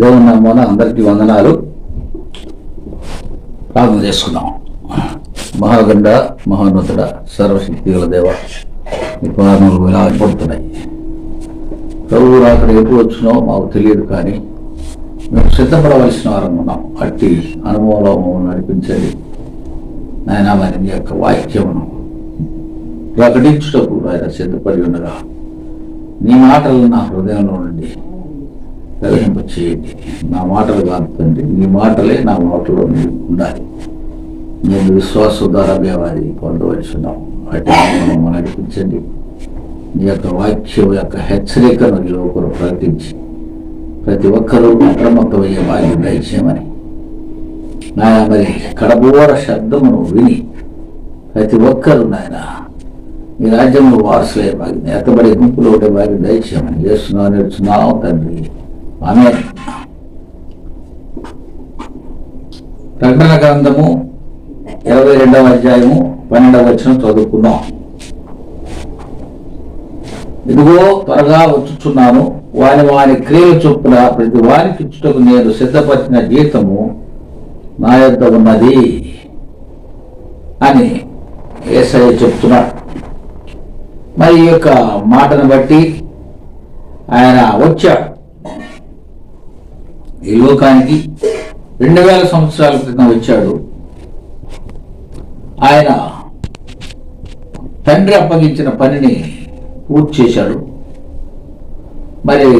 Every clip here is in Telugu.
దేవుని నామమున అందరికీ వందనాలు. ప్రార్థన చేసుకుందాం. మహాగండ మహోన్నతుడ సర్వశక్తి గల దేవ, ఈ ప్రార్థనలు ఇలా పడుతున్నాయి. ప్రభువు అక్కడ ఎప్పుడు వచ్చినో మాకు తెలియదు, కానీ మేము సిద్ధపడవలసిన వారం ఉన్నాం. అట్టి అనుభవంలో నడిపించండి నాయన. మరి నీ యొక్క వాక్యమును ప్రకటించుటకు ఆయన సిద్ధపడి ఉండగా నీ మాటలు నా హృదయంలో నుండి ప్రవేశింపచేయండి. నా మాటలు కాదు తండ్రి, నీ మాటలే నా మాటలో ఉండాలి. నేను విశ్వాసం ద్వారా దేవాది పొందవలసినాం. అటు నడిపించండి. నీ యొక్క వాక్యం యొక్క హెచ్చరికను యువకులు ప్రకటించి ప్రతి ఒక్కరూ అప్రమత్తమయ్యే భాగ్యం దయచేయమని నాయన. మరి కడబోర శబ్దమును విని ప్రతి ఒక్కరూ నాయన మీ రాజ్యంలో వారసులే భాగ్యం, ఎత్తబడే గుంపులో ఉండే భాగ్యం దయచేయమని చేస్తున్నావు నేర్చున్నావు తండ్రి. ఆమేన్. ప్రకటన గ్రంథము 22వ అధ్యాయము 12వ వచనం చదువుకున్నాం. ఇదిగో త్వరగా వచ్చుచున్నాను, వారి క్రియల చొప్పున ప్రతి వారికి ఇచ్చుటకు నేను సిద్ధపరిచిన జీతము నా యొద్ద ఉన్నది అని యేసయ్య చెప్తున్నాడు. మరి ఈ యొక్క మాటను బట్టి ఆయన వచ్చాడు ఈ లోకానికి. 2000 సంవత్సరాల క్రితం వచ్చాడు. ఆయన తండ్రి అప్పగించిన పనిని పూర్తి చేశాడు. మరి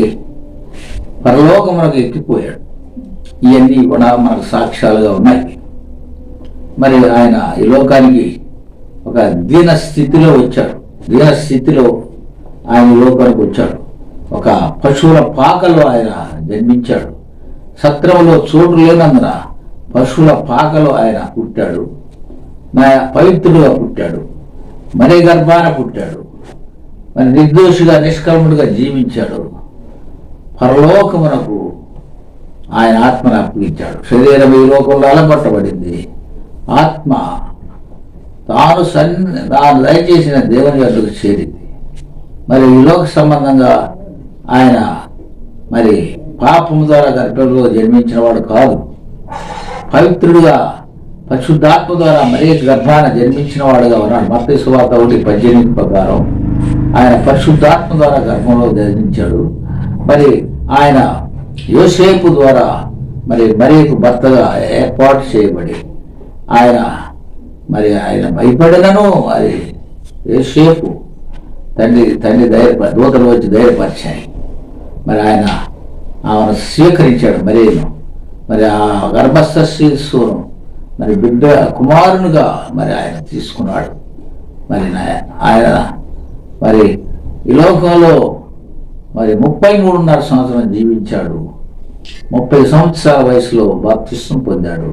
పరలోకమునకు ఎక్కిపోయాడు. ఇవన్నీ కూడా మనకు సాక్ష్యాలుగా ఉన్నాయి. మరి ఆయన ఈ లోకానికి ఒక దీన స్థితిలో వచ్చాడు. దీన స్థితిలో ఆయన ఈ లోకానికి వచ్చాడు. ఒక పశువుల పాకలో ఆయన జన్మించాడు. సత్రములో చోటు లేనందున పశువుల పాకలో ఆయన పుట్టాడు. పవిత్రుడుగా పుట్టాడు. మరే గర్భాన పుట్టాడు. మరి నిర్దోషిగా నిష్కర్ముడిగా జీవించాడు. పరలోకమునకు ఆయన ఆత్మను అప్పగించాడు. శరీరం ఈ లోకంలో అలపట్టబడింది. ఆత్మ తాను దయచేసిన దేవుని యొద్దకు చేరింది. మరి ఈ లోక సంబంధంగా ఆయన మరి పాపము ద్వారా గర్భంలో జన్మించిన వాడు కాదు. పవిత్రుడిగా పరిశుద్ధాత్మ ద్వారా మరీ గర్భాన జన్మించిన వాడుగా ఉన్నాడు. మత్తయి సువార్త 1:18 ప్రకారం ఆయన పరిశుద్ధాత్మ ద్వారా గర్భంలో జన్మించాడు. మరి ఆయన యోసేపు ద్వారా మరియకు భర్తగా ఏర్పాటు చేయబడి ఆయన భయపడినను అది యోసేపు తండ్రి దూతలు వచ్చి ధైర్యపరిచాయి. మరి ఆయన ఆమెను స్వీకరించాడు. మరి ఆ గర్భస్థ శిశువును మరి బిడ్డ కుమారునిగా మరి ఆయన తీసుకున్నాడు. మరి ఆయన మరి ఈ లోకంలో మరి 33.5 సంవత్సరం జీవించాడు. 30 సంవత్సరాల వయసులో బాప్తిస్మం పొందాడు.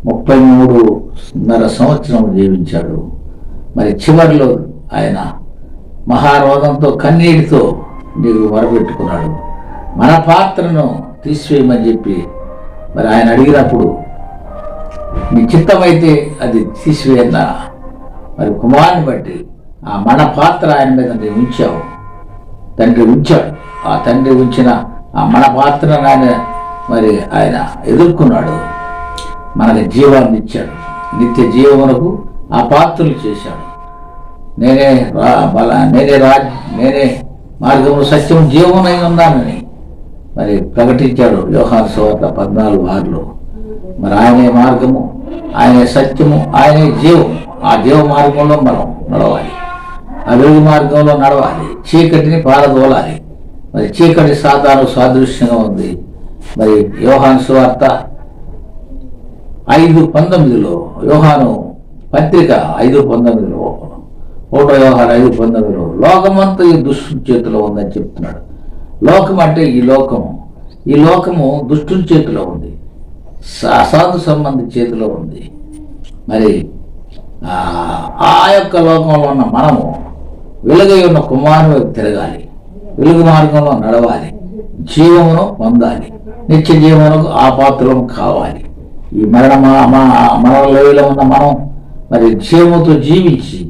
33.5 సంవత్సరం జీవించాడు. మరి చివరిలో ఆయన మహారోధంతో కన్నీటితో నీకు మొరపెట్టుకున్నాడు. మన పాత్రను తీసివేయమని చెప్పి మరి ఆయన అడిగినప్పుడు నీ చిత్తమైతే అది తీసివేయన్నా. మరి కుమారుని బట్టి ఆ మన పాత్ర ఆయన మీద నేను ఉంచావు. తండ్రి ఉంచాడు. ఆ తండ్రి ఉంచిన ఆ మన పాత్రను ఆయన ఎదుర్కొన్నాడు. మనకు జీవాన్ని ఇచ్చాడు. నిత్య జీవమునకు ఆ పాత్రలు చేశాడు. నేనే మార్గము సత్యము జీవమునై ఉన్నానని మరి ప్రకటించాడు యోహాను సువార్త 14:6. మరి ఆయనే మార్గము, ఆయనే సత్యము, ఆయనే జీవము. ఆ జీవ మార్గంలో మనం నడవాలి. అభివృద్ధి మార్గంలో నడవాలి. చీకటిని పారదోలాలి. మరి చీకటి సాతాను సాదృశ్యంగా ఉంది. మరి యోహాను సువార్త 5:19 యోహాను పత్రిక 5:19 1 యోహాను 5:19 లోకమంతా ఈ దుష్టుని చేతిలో ఉందని చెప్తున్నాడు. లోకం అంటే ఈ లోకము దుష్టుని చేతిలో ఉంది. అసాధు సంబంధి చేతిలో ఉంది. మరి ఆ యొక్క లోకంలో ఉన్న మనము వెలుగై ఉన్న కుమారుని వైపు తిరగాలి. వెలుగు మార్గంలో నడవాలి. జీవమును పొందాలి. నిత్య జీవమునకు ఆ పాత్రము కావాలి. ఈ మరణలో ఉన్న మనం మరి జీవముతో జీవించి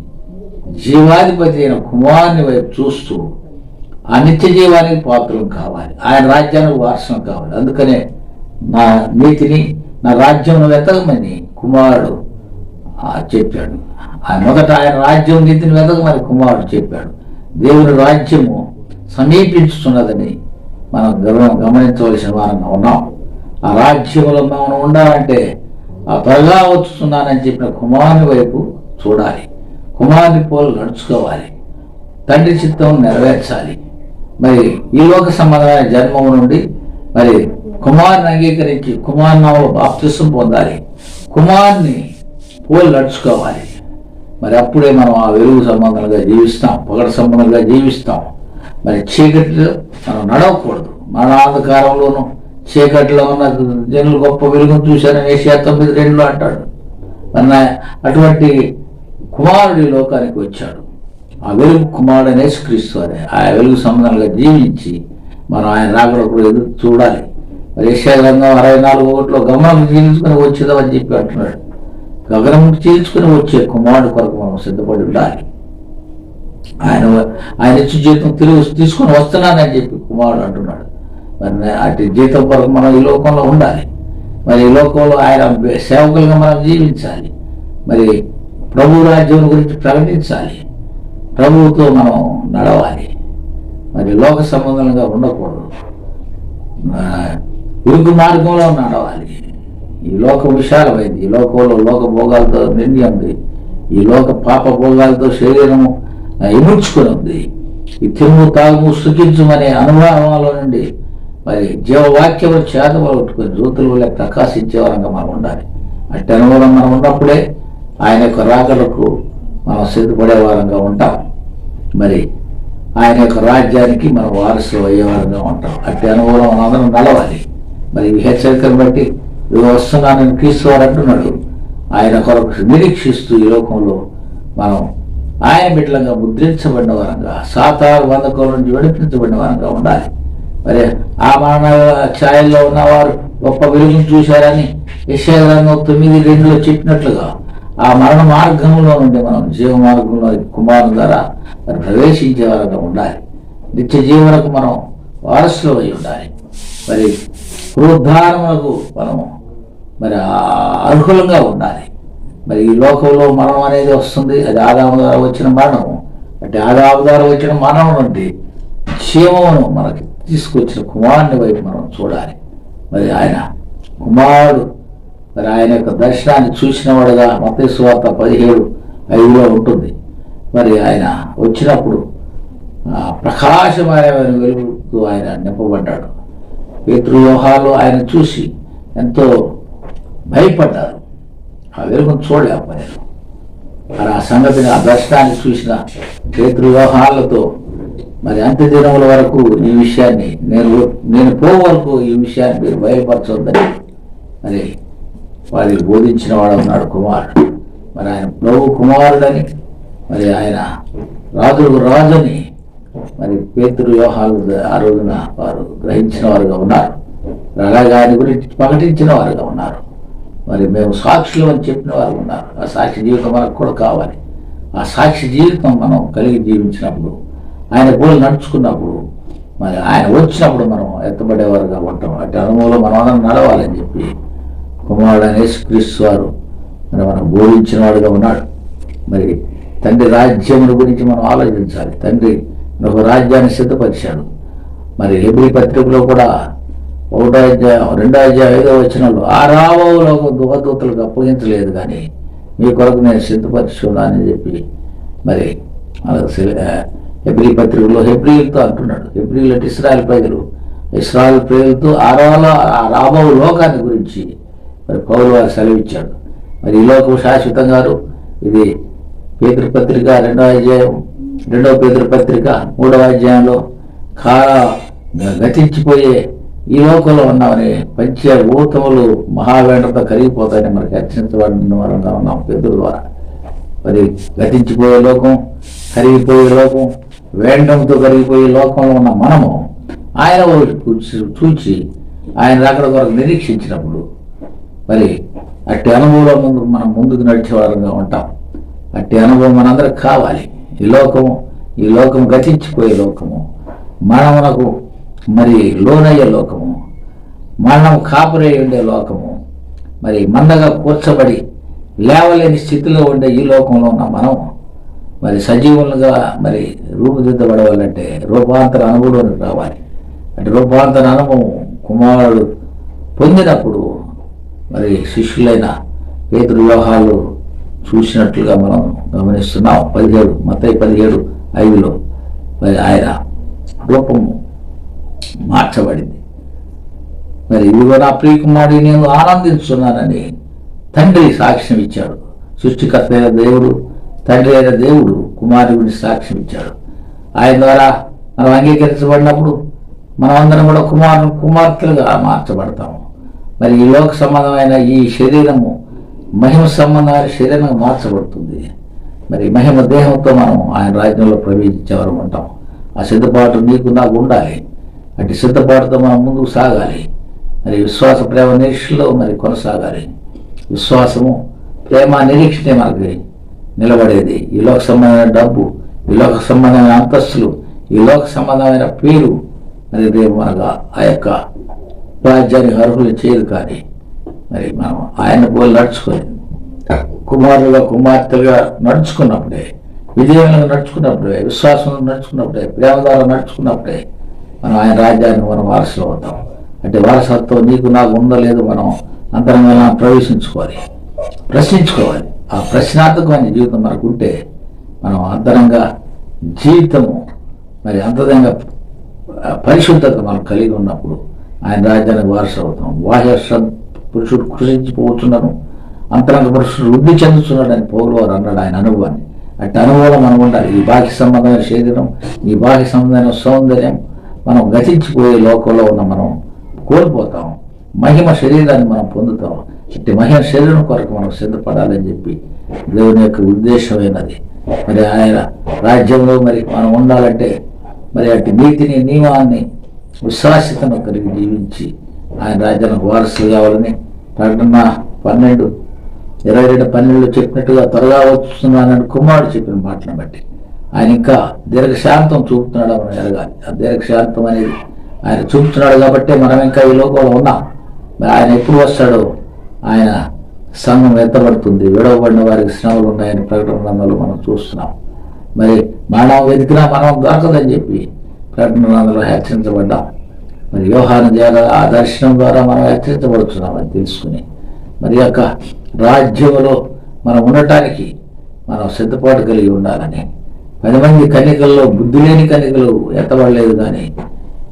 జీవాధిపతి అయిన కుమారుని వైపు చూస్తూ ఆ నిత్య జీవానికి పాత్రలు కావాలి, ఆయన రాజ్యానికి వారసులు కావాలి. అందుకనే నా నీతిని, నా రాజ్యం వెతకమని కుమారుడు చెప్పాడు. మొదట ఆయన రాజ్యం నీతిని వెతకమని కుమారుడు చెప్పాడు. దేవుని రాజ్యము సమీపించుతున్నదని మనం గమనించవలసిన వారంగా ఉన్నాం. ఆ రాజ్యంలో మనం ఉండాలంటే ఆ త్వరగా వచ్చుతున్నానని చెప్పిన కుమారుని వైపు చూడాలి, కుమారుని పోలు నడుచుకోవాలి, తండ్రి చిత్తం నెరవేర్చాలి. మరి ఈ లోక సంబంధమైన జన్మము నుండి మరి కుమారుని అంగీకరించి కుమారునామలో బాప్తిసం పొందాలి, కుమారుని పోలు నడుచుకోవాలి. మరి అప్పుడే మనం ఆ వెలుగు సంబంధంగా జీవిస్తాం, పగటి సంబంధంగా జీవిస్తాం. మరి చీకటిలో మనం నడవకూడదు. మన అంధకారంలోనూ చీకటిలో ఉన్న జనులు గొప్ప వెలుగును చూశారని ఏషియా 9:2 అంటాడు. మరి అటువంటి కుమారుడి లోకానికి వచ్చాడు. ఆ వెలుగు కుమారుడు యేసుక్రీస్తు అని ఆ వెలుగు సంబంధంగా జీవించి మనం ఆయన రాకడప్పుడు ఎదురు చూడాలి. మరి ఏషియా గ్రంథం 64:1 గమనం చీల్చుకుని వచ్చేదామని చెప్పి అంటున్నాడు. గగనం చీల్చుకుని వచ్చే కుమారుడు కొరకు మనం సిద్ధపడి ఉండాలి. ఆయన ఇచ్చి జీతం తీసుకుని వస్తున్నానని చెప్పి కుమారుడు అంటున్నాడు. మరి అటు జీతం కొరకు మనం ఈ లోకంలో ఉండాలి. మరి ఈ లోకంలో ఆయన సేవకులుగా మనం జీవించాలి. మరి ప్రభు రాజ్యం గురించి ప్రకటించాలి, ప్రభువుతో మనం నడవాలి. మరి లోక సంబంధంగా ఉండకూడదు, ఇరుకు మార్గంలో నడవాలి. ఈ లోక విశాలమైంది, ఈ లోకంలో లోక భోగాలతో నిండి ఉంది, ఈ లోక పాప భోగాలతో శరీరము ఇముడ్చుకొని ఉంది. ఈ తిరుము తాగు సుఖించమనే అనుభవాల నుండి మరి జీవవాక్యం చేతబట్టుకుని జ్యోతుల వల్ల ప్రకాశించే వరంగా మనం ఉండాలి. అట్టి అనుభవం మనం ఉన్నప్పుడే ఆయన యొక్క రాకడకు మనం సిద్ధపడే వారంగా ఉంటాం. మరి ఆయన యొక్క రాజ్యానికి మనం వారసులు అయ్యే వారంగా ఉంటాం. అట్టి అనుభవం మనం అందరం నడవాలి. మరి ఈ హెచ్చరికను బట్టి వస్తున్నానని క్రీస్తు వారు అంటున్నాడు. ఆయన కొరకు నిరీక్షిస్తూ ఈ లోకంలో మనం ఆయన బిడ్డలంగా ముద్రించబడిన వారంగా, సాతాను బంధకం నుంచి విడిపించబడిన వారంగా ఉండాలి. మరి ఆ మరణ ఛాయల్లో ఉన్నవారు గొప్ప వెలుగును చూశారని యెషయా గ్రంథం 9:2 చెప్పినట్లుగా ఆ మరణ మార్గంలో నుండి మనం జీవ మార్గంలో కుమారుని ద్వారా మరి ప్రవేశించే వారంగా ఉండాలి. నిత్య జీవనకు మనం వారసులు అయి ఉండాలి. మరి పునరుద్ధారములకు మనము మరి అర్హులంగా ఉండాలి. మరి ఈ లోకంలో మరణం అనేది వస్తుంది, అది ఆదాము ద్వారా వచ్చిన మరణము. అంటే ఆదాము ద్వారా వచ్చిన మరణం నుండి క్షేమమును మనకి తీసుకొచ్చిన కుమారుని వైపు మనం చూడాలి. మరి ఆయన కుమారుడు మరి ఆయన యొక్క దర్శనాన్ని చూసిన వాడుగా మత్తయి సువార్త 17:5 ఉంటుంది. మరి ఆయన వచ్చినప్పుడు ప్రకాశమైన వెలుగుతో ఆయన నింపబడ్డాడు. పేతురు యోహాను ఆయన చూసి ఎంతో భయపడ్డారు, ఆ వెలుగును చూడలేకపోయారు. మరి ఆ సంగతిని, ఆ దర్శనాన్ని చూసిన పేతురు యోహానులతో మరి అంత్యదినముల వరకు ఈ విషయాన్ని నేను పో వరకు ఈ విషయాన్ని మీరు బయలుపరచొద్దని మరి వారికి బోధించిన వాడు ఉన్నాడు కుమారుడు. మరి ఆయన ప్రభు కుమారుడని, మరి ఆయన రాజుని మరి పేతురు యోహాను ఆ రోజున వారు గ్రహించిన వారుగా ఉన్నారు. అలాగే ఆయన గురించి ప్రకటించిన వారుగా ఉన్నారు. మరి మేము సాక్షులు అని చెప్పిన వారు ఉన్నారు. ఆ సాక్షి జీవితం మనకు కూడా కావాలి. ఆ సాక్షి జీవితం మనం కలిగి జీవించినప్పుడు, ఆయన పోలు నడుచుకున్నప్పుడు, మరి ఆయన వచ్చినప్పుడు మనం ఎత్తబడేవారుగా ఉంటాం. అటు అనుభవంలో మనం అందరం నడవాలని చెప్పి కుమారుడు యేసుక్రీస్తు వారు మరి మనం బోధించిన వాడుగా ఉన్నాడు. మరి తండ్రి రాజ్యముల గురించి మనం ఆలోచించాలి. తండ్రి ఒక రాజ్యాన్ని సిద్ధపరిచాడు. మరి హెబ్రీ పత్రికలో కూడా 1:2-5 ఆ రాబోలో దూతలకు అప్పగించలేదు, కానీ మీ కొరకు నేను సిద్ధపరిచున్నానని చెప్పి మరి హెబ్రీ పత్రికలో హెబ్రీలతో అంటున్నాడు. హెబ్రీలు అంటే ఇశ్రాయేల్ ప్రజలు, ఇశ్రాయేల్ ప్రజలతో ఆ రాబో లోకాన్ని గురించి మరి పౌలు వారు సెలవిచ్చాడు. మరి ఈ లోకం శాశ్వతం గారు. ఇది పేతురు పత్రిక 2వ పేతురు పత్రిక 3వ అధ్యాయంలో గతించిపోయే ఈ లోకంలో ఉన్నామని పంచభూతములు మహావేండ్రతో కరిగిపోతాయని మనకి హెచ్చరించబడిన వారంగా ఉన్నాం పేతురు ద్వారా. మరి గతించిపోయే లోకం, కరిగిపోయే లోకం, వేండ్రంతో కరిగిపోయే లోకంలో ఉన్న మనము ఆయన చూచి ఆయన అక్కడ వరకు నిరీక్షించినప్పుడు మరి అట్టి అనుభవంలో మనం ముందుకు నడిచే వారంగా ఉంటాం. అట్టి అనుభవం మనందరికి కావాలి. ఈ లోకం గతించిపోయే లోకము. మరణమునకు మరి లోనయ్యే లోకము, మరణం కాపురై ఉండే లోకము, మరి మందగా కూర్చబడి లేవలేని స్థితిలో ఉండే ఈ లోకంలో ఉన్న మనం మరి సజీవులుగా మరి రూపుదిద్దబడవాలంటే రూపాంతర అనుభవంలోకి రావాలి. అంటే రూపాంతర అనుభవం కుమారుడు పొందినప్పుడు మరి శిష్యులైన పేతురు యోహాలు చూసినట్లుగా మనం గమనిస్తున్నాం. 17 మత్తయి 17:5 మరి ఆయన రూపము మార్చబడింది. మరి ఇదిగో నా ప్రియకుమారుడు నేను ఆనందించున్నానని తండ్రి సాక్ష్యం ఇచ్చాడు. సృష్టికర్త అయిన దేవుడు, తండ్రి అయిన దేవుడు కుమారుడిని సాక్ష్యం ఇచ్చాడు. ఆయన ద్వారా మనం అంగీకరించబడినప్పుడు మనమందరం కూడా కుమార్తెలుగా మార్చబడతాము. మరి ఈ లోక సంబంధమైన ఈ శరీరము మహిమ సంబంధమైన శరీరంగా మార్చబడుతుంది. మరి మహిమ దేహంతో మనం ఆయన రాజ్యంలో ప్రవేశించేవారు ఉంటాం. ఆ సిద్ధపాటు నీకు నాకు ఉండాలి. అటు సిద్ధపాటుతో మనం ముందుకు సాగాలి. మరి విశ్వాస ప్రేమ నిరీక్షలో మరి కొనసాగాలి. విశ్వాసము ప్రేమ నిరీక్షనే మనకి నిలబడేది. ఈ లోక సంబంధమైన డబ్బు, ఈ లోక సంబంధమైన అంతస్తులు, ఈ లోక సంబంధమైన పేరు మరి రేపు మనకు ఆ యొక్క రాజ్యానికి అర్హులు చేయదు. కానీ మరి మనం ఆయన పోలి నడుచుకొని కుమారులుగా కుమార్తెలుగా నడుచుకున్నప్పుడే, విజయంగా నడుచుకున్నప్పుడే, విశ్వాసంలో నడుచుకున్నప్పుడే, ప్రేమ ద్వారా నడుచుకున్నప్పుడే మనం ఆయన రాజ్యాన్ని మనం వారసులు అవుతాం. అంటే వారసత్వం నీకు నాకు ఉందో లేదో మనం అంతరంగా ప్రవేశించుకోవాలి, ప్రశ్నించుకోవాలి. ఆ ప్రశ్నార్థకమైన జీవితం మనకు ఉంటే మనం అంతరంగా జీవితము మరి అంతరంగా పరిశుద్ధత మనం కలిగి ఉన్నప్పుడు ఆయన రాజ్యానికి వారసు అవుతాం. బాహ్య పురుషుడు కృషించిపోతున్నాను, అంతరంగ పురుషుడు వృద్ధి చెందుతున్నాడని పౌలు వారు అన్నాడు ఆయన అనుభవాన్ని. అట్టి అనుభవం మనం ఉండాలి. ఈ బాహ్య సంబంధమైన శరీరం, ఈ బాహ్య సంబంధమైన సౌందర్యం మనం గతించిపోయే లోకంలో ఉన్న మనం కోల్పోతాం. మహిమ శరీరాన్ని మనం పొందుతాం. ఇట్టి మహిమ శరీరం కొరకు మనం సిద్ధపడాలని చెప్పి దేవుని యొక్క ఉద్దేశమైనది. మరి ఆయన రాజ్యంలో మరి మనం ఉండాలంటే మరి అట్టి నీతిని, నియమాన్ని, విశ్వాసితను కలిగి జీవించి ఆయన రాజ్యానికి వారసులు కావాలని ప్రకటన 12:22-12 చెప్పినట్టుగా త్వరగా వస్తున్నానని కుమారుడు చెప్పిన మాటలను బట్టి ఆయన ఇంకా దీర్ఘశాంతం చూపుతున్నాడు. మనం ఎరగాలి. ఆ దీర్ఘశాంతం అనేది ఆయన చూపుతున్నాడు కాబట్టి మనం ఇంకా ఈ లోకంలో ఉన్నాం. ఆయన ఎప్పుడు వస్తాడో ఆయన సంఘం ఎత్తబడుతుంది. విడవబడిన వారికి శ్రమలు ఉన్నాయని ప్రకటన గ్రంథంలో మనం చూస్తున్నాం. మరి మనం వెతికినా మనం దొరకదని చెప్పి ప్రకటన గ్రంథంలో హెచ్చరించబడ్డాం. మరి యోహాను ద్వారా ఆ దర్శనం ద్వారా మనం హెచ్చరించబడుతున్నామని తెలుసుకుని మరి యొక్క రాజ్యంలో మనం ఉండటానికి మనం సిద్ధపాటు కలిగి ఉండాలని 10 మంది కన్యకల్లో బుద్ధి లేని కన్యకలు ఎత్తబడలేదు. కానీ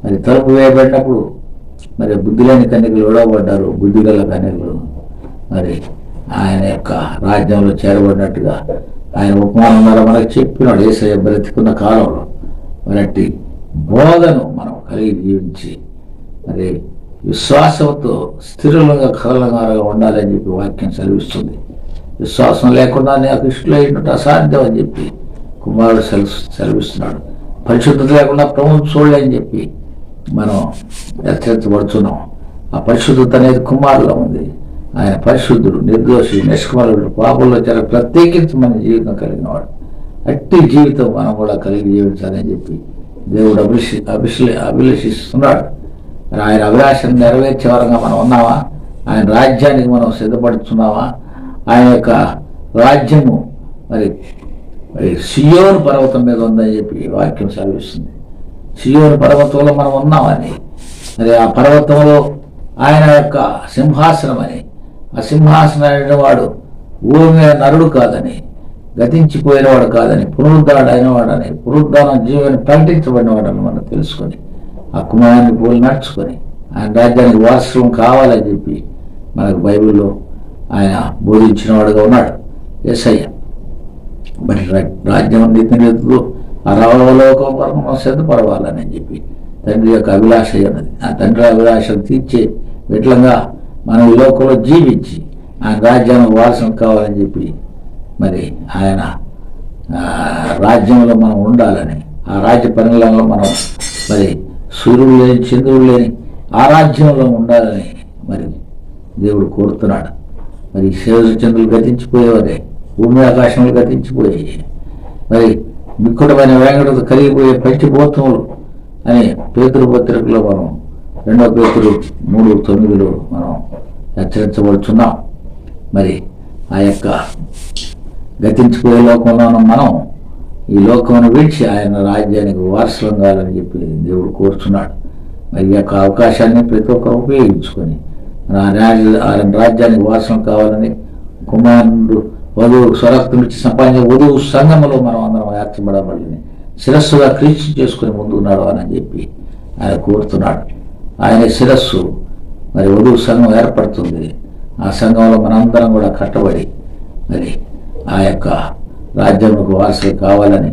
మరి తలుపు వేయబడినప్పుడు మరి బుద్ధి లేని కన్యకలు విడవబడ్డారు. బుద్ధి గల కన్యకలు మరి ఆయన యొక్క రాజ్యంలో చేరబడినట్టుగా ఆయన ఉపమానం ద్వారా మనకు చెప్పినాడు. యేసయ్య బ్రతికున్న కాలంలో మరి బోధను మనం కలిగి జీవించి మరి విశ్వాసంతో స్థిరంగా కదలంగారుగా ఉండాలని చెప్పి వాక్యం సెలవిస్తుంది. విశ్వాసం లేకుండా నాకు ఇష్టమైనట్టు అసాధ్యం అని చెప్పి కుమారుడు సెలవిస్తున్నాడు. పరిశుద్ధత లేకుండా ప్రభువును చూడలేని చెప్పి మనం హెచ్చరించబడుతున్నాం. ఆ పరిశుద్ధత అనేది కుమారులో ఉంది. ఆయన పరిశుద్ధుడు, నిర్దోషి, నిష్కమలుడు, పాపంలో చాలా ప్రత్యేకించమని జీవితం కలిగినవాడు. అట్టి జీవితం మనం కూడా కలిగి జీవించాలని చెప్పి దేవుడు అభిలషిస్తున్నాడు. ఆయన అభిలాషను నెరవేర్చే వరంగా మనం ఉన్నామా? ఆయన రాజ్యానికి మనం సిద్ధపడుతున్నామా? ఆయన యొక్క రాజ్యము మరి సియోను పర్వతం మీద ఉందని చెప్పి వాక్యం సెలవిస్తుంది. సియోను పర్వతంలో మనం ఉన్నామని, మరి ఆ పర్వతంలో ఆయన యొక్క సింహాసనం అని, ఆ సింహాసనం అయిన వాడు భూమి నరుడు కాదని, గతించిపోయినవాడు కాదని, పునరుద్ధరణైనవాడని, పునరుద్ధరణ జీవాన్ని ప్రకటించబడినవాడని మనం తెలుసుకొని ఆ కుమారుని పోలి నడుచుకొని ఆయన రాజ్యానికి వారసులం కావాలని చెప్పి మనకు బైబిల్లో ఆయన బోధించిన వాడుగా ఉన్నాడు యేసయ్య. మరి రాజ్యం నీతిలో ఆ రవలోకం వరకు మనం సిద్ధపడవాలని చెప్పి తండ్రి యొక్క అభిలాష అన్నది. ఆ తండ్రి అభిలాషను తీర్చే విధంగా మనం ఈ లోకంలో జీవించి ఆయన రాజ్యానికి వారసులం కావాలని చెప్పి మరి ఆయన రాజ్యంలో మనం ఉండాలని, ఆ రాజ్య పరిణామంలో మనం మరి సూర్యుడు లేని చంద్రుడు లేని ఆ రాజ్యంలో ఉండాలని మరి దేవుడు కోరుతున్నాడు. మరి సూర్యుడు చంద్రులు గతించిపోయేవారే, భూమి ఆకాశంలో గతించిపోయాయి. మరి మిక్కుటమైన వేంకటతో కలిగిపోయే పంచభూతములు అని పేతురు పత్రికలో మనం 2 పేతురు 3:9 మనం హెచ్చరించబడుచున్నాం. మరి ఆ యొక్క గతించిపోయే లోకంలో ఉన్న మనం ఈ లోకమును విడిచి ఆయన రాజ్యానికి వారసులం కావాలని చెప్పి దేవుడు కోరుచున్నాడు. మరి ఈ యొక్క అవకాశాన్ని ప్రతి ఒక్కరు ఉపయోగించుకొని ఆయన రాజ్యానికి వారసులం కావాలని కుమారుడు వధువు స్వరక్తం ఇచ్చి సంపాదించే వధువు సంఘములో మనం అందరం ఏర్చబడబడిని శిరస్సుగా క్రీస్తు చేసుకుని ముందున్నాడు అని చెప్పి ఆయన కోరుతున్నాడు. ఆయన శిరస్సు మరి వధువు సంఘం ఏర్పడుతుంది. ఆ సంఘంలో మనందరం కూడా కట్టబడి మరి ఆ యొక్క రాజ్యముకు వారసులు కావాలని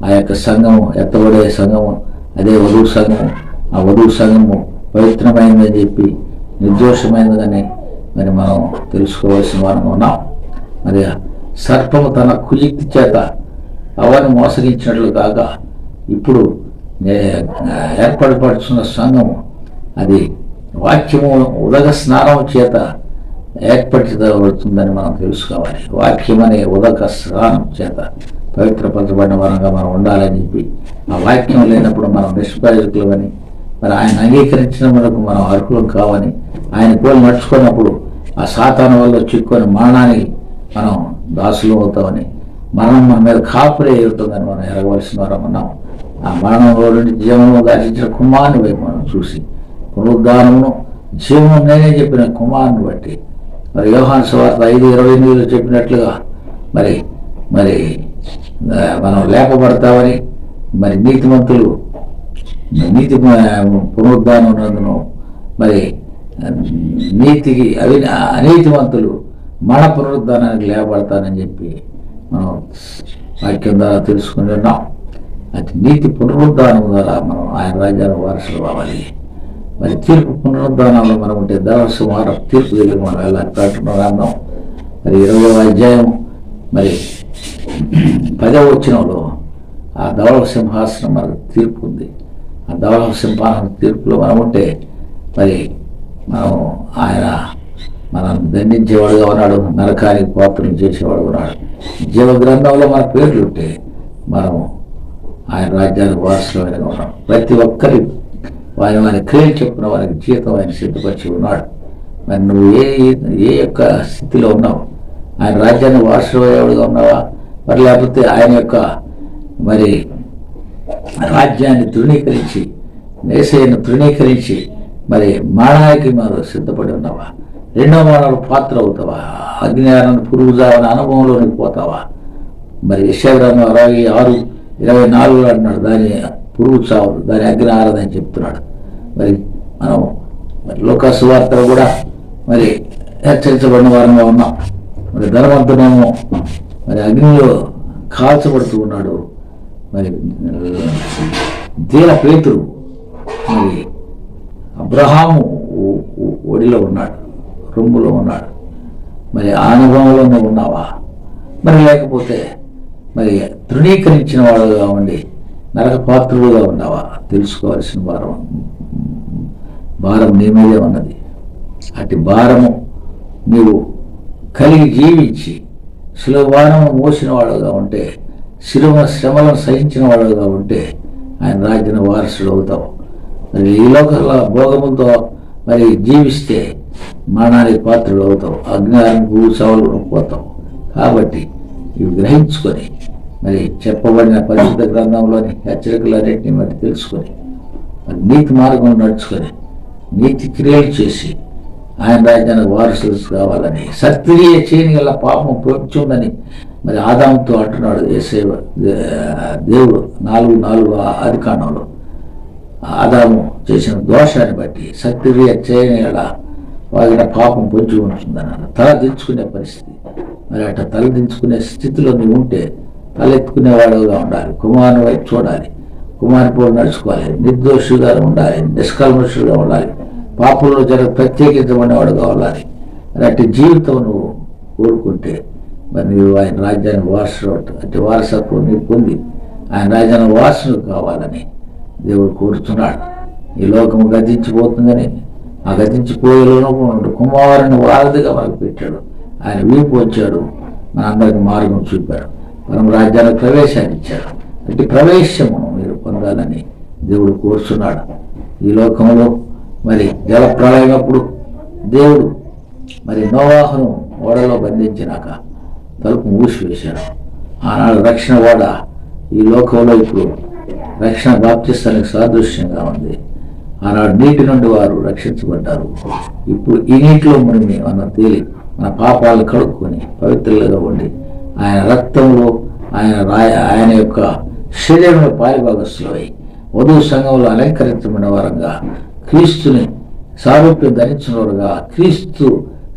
ఆ యొక్క సంఘము ఎత్తబడే సంఘము అదే వధువు సంఘము. ఆ వధువు సంఘము పవిత్రమైందని చెప్పి నిర్దోషమైనదని మరి మనం తెలుసుకోవాల్సిన వారం ఉన్నాం. మరి సర్పము తన కుయుక్తి చేత అవన్నీ మోసగించినట్లు కాక ఇప్పుడు ఏర్పడపడుతున్న సంఘము అది వాక్యము ఉదక స్నానం చేత ఏర్పరచబడుతుందని మనం తెలుసుకోవాలి. వాక్యం అనే ఉదక స్నానం చేత పవిత్రపరచబడిన వరంగా మనం ఉండాలని చెప్పి ఆ వాక్యం లేనప్పుడు మనం నిష్ప్రయోజకులు అని మరి ఆయన అంగీకరించిన మనకు మనం అర్హులం కావని ఆయన పోలి నడుచుకున్నప్పుడు ఆ సాతాను వల్ల చిక్కుని మరణానికి మనం దాసులు అవుతామని మరణం మన మీద కాపురే ఉంటుందని మనం ఎరగవలసిన వారం ఉన్నాం. ఆ మరణంలో నుండి జీవనము దాచించిన కుమారుని వైపు మనం చూసి పునరుద్ధానమును జీవనం నేనే చెప్పిన కుమారుని బట్టి మరి యోహాను సువార్త 5:28 చెప్పినట్లుగా మరి మరి మనం లేపబడతామని మరి నీతిమంతులు నీతి పునరుద్ధానం నందును మరి నీతికి అనీతివంతులు మన పునరుద్ధానానికి లేపబడతానని చెప్పి మనం వాక్యం ద్వారా తెలుసుకుని ఉన్నాం. అది నీతి పునరుద్ధానం ద్వారా మనం ఆయన రాజ్యానికి వారసులు కావాలి. మరి తీర్పు పునరుద్ధానంలో మనం ఉంటే దేవసింహార తీర్పు దగ్గర మనం వెళ్ళాలి ప్రకటన అన్నాం. మరి 20వ అధ్యాయం మరి 10వ వచనంలో ఆ ధవళ సింహాసనం మనకు తీర్పు ఉంది. ఆ ధవళ సింహాసనం తీర్పులో మనం ఉంటే మరి మనం ఆయన మనం దండించేవాడుగా ఉన్నాడు, నరకానికి పాత్రలు చేసేవాడు ఉన్నాడు. జీవ గ్రంథంలో మన పేర్లు ఉంటే మనము ఆయన రాజ్యానికి వారసులమైన ఉన్నాం. ప్రతి ఒక్కరి వారి క్రియలు చెప్పిన వారికి జీవితం ఆయన సిద్ధపరిచి ఉన్నాడు. మరి నువ్వు ఏ యొక్క స్థితిలో ఉన్నావు? ఆయన రాజ్యాన్ని వారసులయ్యేవాడుగా ఉన్నావా? మరి లేకపోతే ఆయన యొక్క మరి రాజ్యాన్ని తృణీకరించి యేసయ్యను తృణీకరించి మరి మరణానికి మనం సిద్ధపడి ఉన్నావా? రెండవ మరణాలు పాత్ర అవుతావా? అగ్నియారాన్ని పురుగుజావని అనుభవంలోనికి పోతావా? మరి యెషయా 66:24 అంటున్నాడు, దాని పురుగు చావదు, దాని అగ్ని ఆరదని చెప్తున్నాడు. మరి మనం మరి లోకా సువార్తలో కూడా మరి హెచ్చరించబడిన వారంగా ఉన్నాం. మరి ధనవంతుడేమో మరి అగ్నిలో కాల్చబడుతూ ఉన్నాడు. మరి దీన పేతురు మరి అబ్రహాము ఒడిలో ఉన్నాడు, రొమ్ములో ఉన్నాడు. మరి ఆ అనుభవంలోనే ఉన్నావా? మరి లేకపోతే మరి తృణీకరించిన వాడుగా ఉండి నరకపాత్రుడుగా ఉన్నావా? తెలుసుకోవాల్సిన భారం నీ మీదే ఉన్నది. అటు భారము నీవు కలిగి జీవించి శిలువ భారము మోసిన వాడుగా ఉంటే, శిలువ శ్రమలను సహించిన వాడుగా ఉంటే ఆయన రాజ్యానికి వారసుడు అవుతావు. మరి ఈ లోకంలో భోగములతో మరి జీవిస్తే మరణానికి పాత్రుడు అవుతావు, అజ్ఞానం భూసావులు పోతావు. కాబట్టి ఇవి గ్రహించుకొని మరి చెప్పబడిన పరిశుద్ధ గ్రంథంలోని హెచ్చరికలన్నింటినీ మరి తెలుసుకొని మరి నీతి మార్గం నడుచుకొని నీతి క్రియలు చేసి ఆయన రాజ్యానికి వారసులు కావాలని, సత్క్రియ చేయని గల పాపం పొంచుందని మరి ఆదాముతో అంటున్నాడు యేసయ్య దేవుడు 4:4 ఆదికాండంలో. ఆదాము చేసిన దోషాన్ని బట్టి సత్క్రియ చేయని గల వాగిన పాపం పొంచి ఉంటుందని తల దించుకునే పరిస్థితి. మరి అట్లా తల దించుకునే స్థితిలో నువ్వు ఉంటే తలెత్తుకునేవాడుగా ఉండాలి, కుమారుని వైపు చూడాలి, కుమారి పోలు నడుచుకోవాలి, నిర్దోషిగా ఉండాలి, నిష్కల్మషుడుగా ఉండాలి, పాపంలో ప్రత్యేకించబడినవాడుగా ఉండాలి. మరి అట్టి జీవితం నువ్వు కోరుకుంటే మరి నువ్వు ఆయన రాజ్యాన్ని వారసుడు అంటే వారసత్వం నీకు పొంది ఆయన రాజ్యాన్ని వారసుడు కావాలని దేవుడు కోరుతున్నాడు. ఈ లోకము గతించిపోతుందని ఆ గతించిపోయేలోనూ కుమారుని వారధిగా మనకు పెట్టాడు. ఆయన వీపు వచ్చాడు, మన అందరికి మార్గం చూపాడు, మనం రాజ్యానికి ప్రవేశాన్ని ఇచ్చాడు. అట్టి ప్రవేశము మీరు పొందాలని దేవుడు కోరుచున్నాడు. ఈ లోకంలో మరి జల ప్రళయమైనప్పుడు దేవుడు మరి నోవాహును ఓడలో బంధించినాక తలుపు మూసివేశాడు. ఆనాడు రక్షణ ఓడ ఈ లోకంలో ఇప్పుడు రక్షణ బాప్తిస్తానికి సాదృశ్యంగా ఉంది. ఆనాడు నీటి నుండి వారు రక్షించబడ్డారు. ఇప్పుడు ఈ నీటిలో మునిగి మనం తేలి మన పాపాలు కడుక్కొని పవిత్రులుగా ఉండి ఆయన రక్తంలో ఆయన యొక్క శరీరంలో పాలిభాగస్తులై వధువు సంఘంలో అలంకరించబడిన వారంగా క్రీస్తుని సారూప్యం ధరించిన వారుగా క్రీస్తు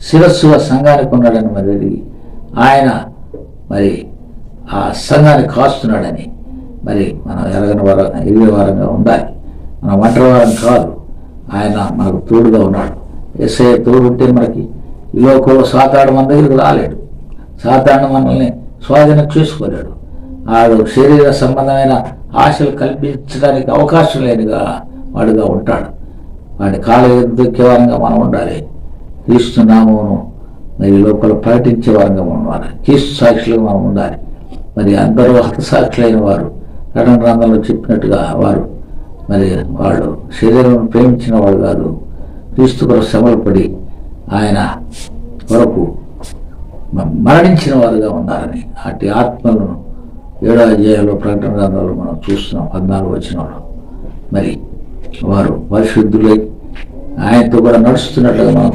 శిరస్సుగా సంఘానికి ఉన్నాడని మరి ఆయన మరి ఆ సంఘాన్ని కాస్తున్నాడని మరి మనం ఎరిగే వారంగా ఉండాలి. మన ఒంటరి వారం కాదు, ఆయన మనకు తోడుగా ఉన్నాడు. యేసయ్య తోడు ఉంటే మనకి ఈ లోకంలో సాతాను మన దగ్గరికి రాలేడు. సాతాను మనల్ని స్వాధీనం చేసుకోలేడు. ఆడు శరీర సంబంధమైన ఆశలు కల్పించడానికి అవకాశం లేనిగా వాడుగా ఉంటాడు. వాడి కాళ్ళ ఎదుకే వారంగా మనం ఉండాలి. క్రీస్తు నామమును మరి లోపల ప్రకటించే వారంగా ఉండాలి. క్రీస్తు సాక్షులుగా మనం ఉండాలి. మరి అందరూ హతసాక్షులైన వారు ప్రకటన గ్రంథంలో చెప్పినట్టుగా వారు మరి వాళ్ళు శరీరం ప్రేమించిన వాడు కాదు, క్రీస్తు కొరకు శ్రమలు పడి ఆయన కొరకు మరణించిన వారుగా ఉన్నారని అటు ఆత్మలను 7వ అధ్యాయంలో ప్రకటన గ్రంథంలో మనం చూస్తున్నాం. 14 వచనంలో మరి వారు పరిశుద్ధులై ఆయనతో కూడా నడుస్తున్నట్లుగా మనం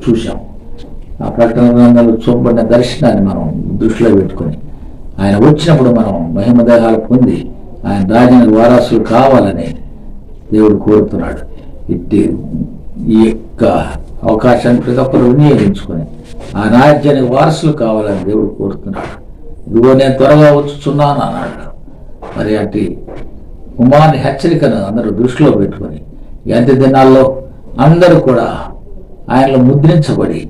చూసాం. ఆ ప్రకటన గ్రంథంలో చూపబడిన దర్శనాన్ని మనం దృష్టిలో పెట్టుకొని ఆయన వచ్చినప్పుడు మనం మహిమ దేహాలు పొంది ఆయన రాజ్యానికి వారసులు కావాలని దేవుడు కోరుతున్నాడు. ఈ యొక్క అవకాశాన్ని ప్రతి ఒక్కరు వినియోగించుకొని ఆ రాజ్యానికి వారసులు కావాలని దేవుడు కోరుతున్నాడు. ఇదిగో నేను త్వరగా వచ్చుచున్నాను అన్నాడు. మరి అట్టి కుమారుని హెచ్చరికను అందరూ దృష్టిలో పెట్టుకొని ఎంత దినాల్లో అందరూ కూడా ఆయనలో ముద్రించబడి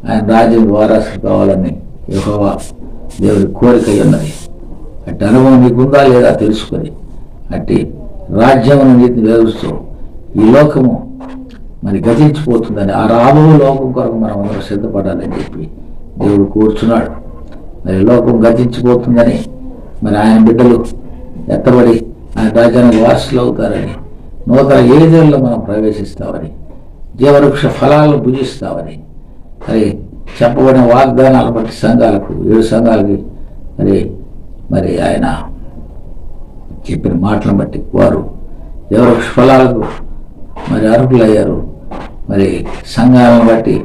ఆయన రాజ్యం వారసులు కావాలని యెహోవా దేవుడి కోరిక ఉన్నది. అట్టి అనుభవం నీకుందా లేదా తెలుసుకొని అట్టి రాజ్యమును నీతిని వెలుగుస్తూ ఈ లోకము మరి గతించిపోతుందని ఆ రాబో లోకం కొరకు మనం అందరూ సిద్ధపడాలని చెప్పి దేవుడు కోరుచున్నాడు. మరి లోకం గతించిపోతుందని మరి ఆయన బిడ్డలు ఎత్తబడి ఆయన రాజ్యానికి వారసులు అవుతారని నూతన ఏదేళ్ళలో మనం ప్రవేశిస్తామని జీవవృక్ష ఫలాలను భుజిస్తామని మరి చెప్పబడిన వాగ్దానాలు బట్టి సంఘాలకు 7 సంఘాలకి మరి ఆయన చెప్పిన మాటలను బట్టి వారు జీవవృక్ష ఫలాలకు మరి అర్హులయ్యారు. మరి సంఘాలను బట్టి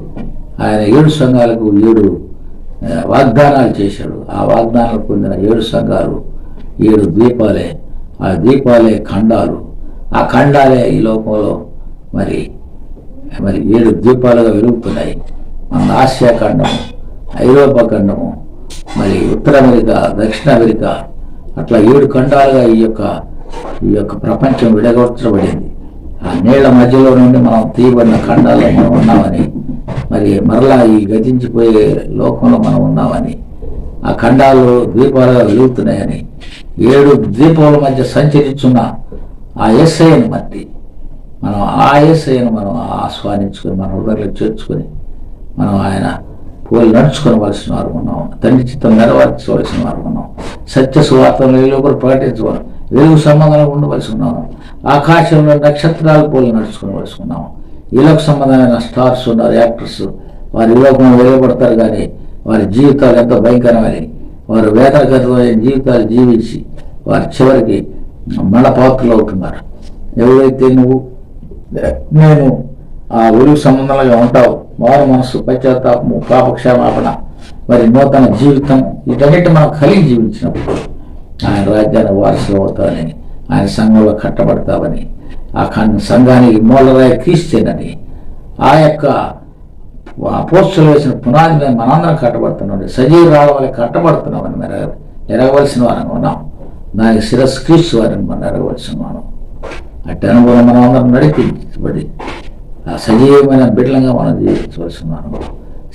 ఆయన 7 సంఘాలకు 7 వాగ్దానాలు చేశాడు. ఆ వాగ్దానాలు పొందిన 7 సంఘాలు 7 ద్వీపాలే. ఆ ద్వీపాలే ఖండాలు. ఆ ఖండాలే ఈ లోకంలో మరి 7 ద్వీపాలుగా వెలుగుతున్నాయి. మన ఆసియా ఖండము, ఐరోపా ఖండము, మరి ఉత్తర అమెరికా, దక్షిణ అమెరికా, అట్లా 7 ఖండాలుగా ఈ యొక్క ప్రపంచం విడగొట్టబడింది. ఆ నీళ్ల మధ్యలో నుండి మనం తీయబడిన ఖండాల్లో మనం ఉన్నామని మరి మరలా ఈ గతించిపోయే లోకంలో మనం ఉన్నామని ఆ ఖండాలు ద్వీపాలుగా వెలుగుతున్నాయని 7 ద్వీపాల మధ్య సంచరిస్తున్న ఆ యేసయ్యను బట్టి మనం ఆ యేసయ్యను మనం ఆస్వాదించుకొని మన హృదయంలో చేర్చుకొని మనం ఆయన పోలి నడుచుకోవలసిన వారు ఉన్నాం. తండ్రి చిత్తం నెరవేర్చవలసిన వారు ఉన్నాం. సత్య సువార్తను కూడా ప్రకటించవాలి. వెలుగు సంబంధంలో ఉండవలసి ఉన్నాము. ఆకాశంలో నక్షత్రాలు పోలి నడుచుకోవలసి ఉన్నాము. ఈ లోక సంబంధమైన స్టార్స్ ఉన్నారు, యాక్టర్స్. వారి ఈ లోకంలో వెలువడతారు కానీ వారి జీవితాలు ఎంతో భయంకరమని వారు వేదనకరమైన జీవితాలు జీవించి వారి చివరికి మళ్ళపాత్రలు అవుతున్నారు. ఎవరైతే నేను ఆ వెలుగు సంబంధంగా ఉంటావు, మారు మనస్సు, పశ్చాత్తాపము, పాపక్షమాపణ, మరి నూతన జీవితం, వీటన్నిటి మనం కలిగి జీవించినప్పుడు ఆయన రాజ్యాన్ని వారసులు అవుతామని, ఆయన సంఘంలో కట్టబడతామని, ఆ సంఘానికి మూలరాయి క్రీస్తేనని, ఆ యొక్క అపోస్తలులు వేసిన పునాది మీద మనందరం కట్టబడుతున్నాం. సజీవురాల వల్ల కట్టబడుతున్నామని మనం ఎరగవలసిన వారం ఉన్నాం. దానికి శిరస్సు క్రీస్తు వారిని మనం ఎరగవలసిన వారం. అట్టి అనుభవం మనం అందరం నడిపించబడి ఆ సజీవమైన బిడ్డలంగా మనం జీవించవలసి ఉన్నాం.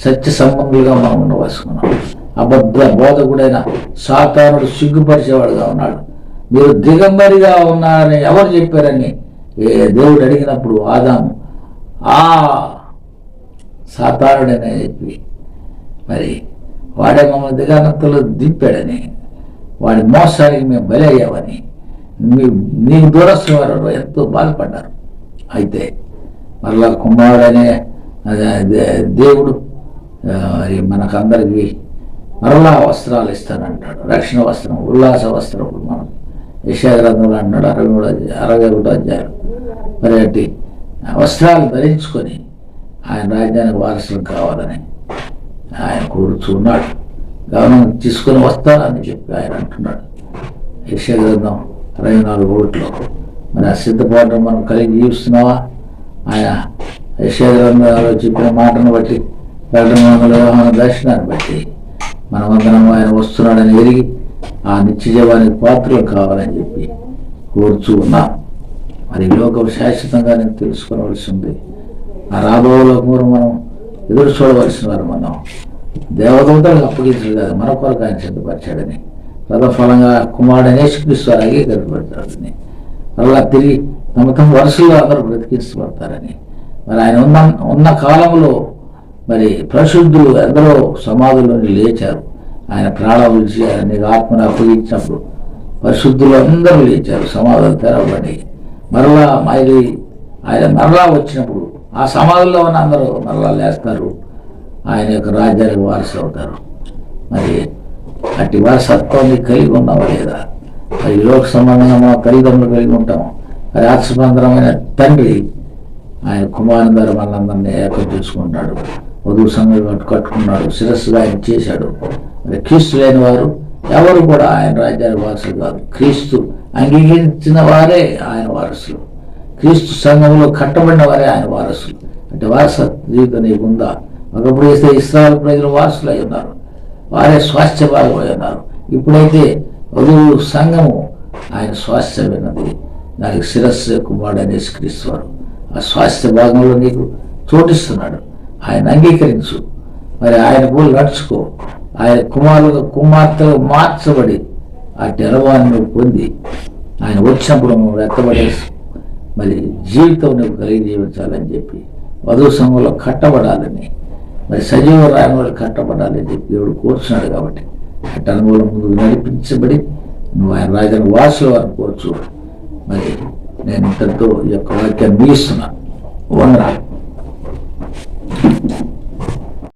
సత్య సంబంధులుగా మనం ఉండవలసి ఉన్నాం. అబద్ధ బోధకుడైన సాతానుడు సిగ్గుపరిచేవాడుగా ఉన్నాడు. మీరు దిగంబరిగా ఉన్నారని ఎవరు చెప్పారని దేవుడు అడిగినప్పుడు ఆదాము ఆ సాతానుడనే చెప్పి మరి వాడే మమ్మల్ని దిగానంతలో దింపాడని, వాడి మోసానికి మేము బలి అయ్యామని, నీకు దూరస్తున్న వారు ఎంతో బాధపడ్డారు. అయితే మరలా కుమారుడనే దేవుడు మనకందరికీ మరలా వస్త్రాలు ఇస్తానంటాడు. రక్షణ వస్త్రం, ఉల్లాస వస్త్రం. మనం యెషయా గ్రంథంలో అన్నాడు 61 అధ్యాయం. మరి అట్టి వస్త్రాలు ధరించుకొని ఆయన రాజ్యానికి వారసులు కావాలని ఆయన కోరుచున్నాడు. గమనం తీసుకొని వస్తానని చెప్పి ఆయన అంటున్నాడు. యెషయా గ్రంథం 64:1 మరి ఆ సిద్ధపాటు మనం కలిగి జీవిస్తున్నావా? ఆయన యెషయా గ్రంథంలో చెప్పిన మాటను బట్టి, యోహాను దర్శనాన్ని బట్టి మనమందరం ఆయన వస్తున్నాడని ఎరిగి ఆ నిత్యజీవానికి పాత్రలు కావాలని చెప్పి కోరుచూ ఉన్నాం. మరి లోకం శాశ్వతంగా నేను తెలుసుకోవలసి ఉంది. ఆ రాబో లోకమును మనం ఎదురు చూడవలసిన వారు. మనం దేవదూతలకు అప్పగించడు కాదు, మన కొరకు ఆయన సిద్ధపరిచాడని, ప్రథఫలంగా కుమారుడనే యేసుక్రీస్తు అంగీకరించబడతాడని, మరలా తిరిగి తమ వరుసలో అందరూ బ్రతికించబడతారని, మరి ఆయన ఉన్న కాలంలో మరి పరిశుద్ధులు ఎందరో సమాధుల నుండి లేచారు. ఆయన ప్రాణాలు విడిచి నీకు ఆత్మను అప్పగించినప్పుడు పరిశుద్ధులు అందరూ లేచారు, సమాధులు తెరవబడి. మరలా ఆయన మరలా వచ్చినప్పుడు ఆ సమాధుల్లో ఉన్న అందరూ మరలా లేస్తారు, ఆయన యొక్క రాజ్యానికి వారసులు అవుతారు. మరి అట్టి వారసత్వాన్ని కలిగి ఉన్నావా లేదా? మరి లోక సంబంధంగా మా తల్లిదండ్రులు కలిగి ఉంటాము. మరి ఆత్మబంధమైన తండ్రి ఆయన కుమారుని ద్వారా మనందరినీ ఏకం చేసుకుంటాడు. వధువు సంఘం కట్టుకున్నాడు, శిరస్సుగా ఆయన చేశాడు. మరి క్రీస్తు లేని వారు ఎవరు కూడా ఆయన రాజ్యానికి వారసులు కాదు. క్రీస్తు అంగీకరించిన వారే ఆయన వారసులు, క్రీస్తు సంఘంలో కట్టబడిన వారే ఆయన వారసులు. అంటే వారస జీవితం నీకు ఉందా? ఒకప్పుడు వేస్తే ఇశ్రాయేలు ప్రజలు వారసులు అయి ఉన్నారు, వారే స్వాస్థ్య భాగం అయి ఉన్నారు. ఇప్పుడైతే వధువు సంఘము ఆయన స్వాస్థ్యమైనది, దానికి శిరస్సు కుమారుడనే యేసుక్రీస్తు వారు ఆ స్వాస్థ్య భాగంలో నీకు చోటిస్తున్నాడు. ఆయన అంగీకరించు, మరి ఆయన పోలు నడుచుకో. ఆయన కుమార్తెలు మార్చబడి అట్టి అనుభవాన్ని నువ్వు పొంది ఆయన వచ్చినప్పుడు నువ్వు ఎత్తబడేసి మరి జీవితం నువ్వు కలిగి జీవించాలని చెప్పి, వధువు సంఘంలో కట్టబడాలని, మరి సజీవ రాయములు కట్టబడాలని చెప్పి దేవుడు కోరుచున్నాడు. కాబట్టి అట్టి అనుభవం ముందుకు నడిపించబడి నువ్వు ఆయన రాజ్యానికి వారసుల వారిని కోరుచు. మరి నేను ఇంతటితో ఈ యొక్క వాక్యాన్ని ముగిస్తున్నాను. వందనాలు.